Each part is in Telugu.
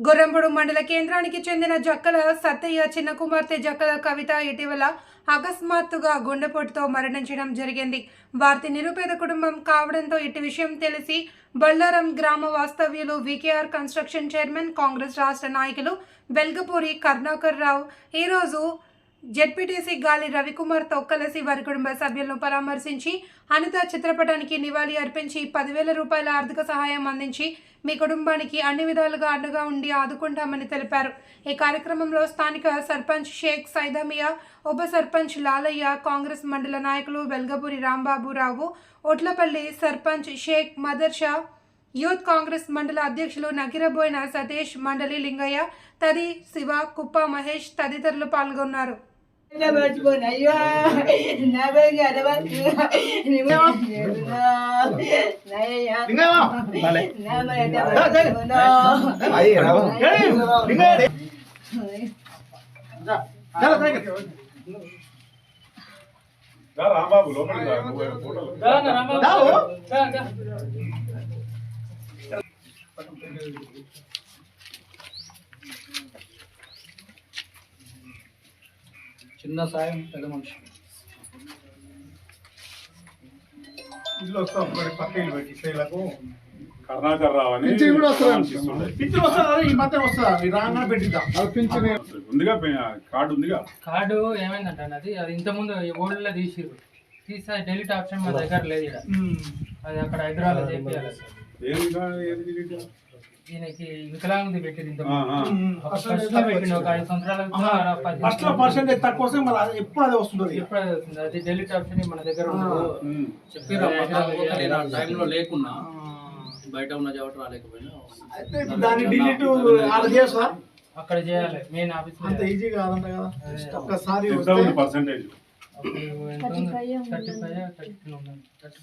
గుర్రంపూడి మండల కేంద్రానికి చెందిన జక్కల సత్తయ్య చిన్న కుమార్తె జక్కల కవిత ఇటీవల అకస్మాత్తుగా గుండెపోటుతో మరణించడం జరిగింది. వారి నిరుపేద కుటుంబం కావడంతో ఇటు విషయం తెలిసి బొల్లారం గ్రామ వాస్తవ్యులు వికేఆర్ కన్స్ట్రక్షన్ చైర్మన్ కాంగ్రెస్ రాష్ట్ర నాయకులు వెల్గపూరి కరుణాకర్ రావు ఈరోజు జెడ్పీటీసీ గాలి రవికుమార్తో కలిసి వారి కుటుంబ సభ్యులను పరామర్శించి అనిత చిత్రపటానికి నివాళి అర్పించి 10,000 రూపాయల ఆర్థిక సహాయం అందించి మీ కుటుంబానికి అన్ని విధాలుగా అండగా ఉండి ఆదుకుంటామని తెలిపారు. ఈ కార్యక్రమంలో స్థానిక సర్పంచ్ షేక్ సైదామియా, ఉప సర్పంచ్ లాలయ్య, కాంగ్రెస్ మండల నాయకులు వెల్గపూరి రాంబాబురావు, ఒట్లపల్లి సర్పంచ్ షేక్ మదర్షా, యూత్ కాంగ్రెస్ మండల అధ్యక్షులు నకిరబోయిన సతీష్, మండలి లింగయ్య, తది శివ, కుప్ప మహేష్ తదితరులు పాల్గొన్నారు. రాంబాబు లోపలికి చిన్న సాయం పెద్ద మనిషి ఇల్లు వస్తాం పక్క ఇల్లు పెట్టి ఇళ్ళకు కరుణాకర్ రావు అని పింఛన్ వస్తుంది. ఈ మధ్య వస్తుంది రాగా పెట్టిద్దాం పింఛన్ ఉందిగా కార్డు ఉందిగా. కార్డు ఏమైందంటే అది ఇంతకుముందు ఓల్డ్లో తీసా డెలిట్ ఆప్షన్ మా దగ్గర లేదు ఇక్కడ. అది అక్కడ హైదరాబాద్ చేయాలి. దీనికి వికలాంగుది పెట్టింది పెట్టింది ఒక 5 సంవత్సరాల పర్సెంటేజ్ తక్కువ వస్తే మళ్ళీ ఎప్పుడు అదే వస్తుంది. ఎప్పుడు అదే వస్తుంది. అది డెలిట్ ఆప్షన్ మన దగ్గర టైంలో లేకున్నా బయట ఉన్న చోట రాలేకపోయినా దాన్ని డిలీట్ అక్కడ చేస్తా అక్కడ చేయాలి. మెయిన్ ఆఫీస్ అంత ఈజీ కాదంట కదా. ఒక్కసారి పర్సెంటేజ్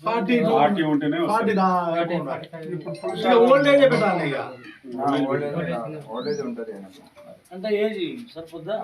40 ఉంటేనే ఓల్డ్ ఏజ్ పెట్టాలి. ఇక అంటే ఏజ్ సరిపోద్దా?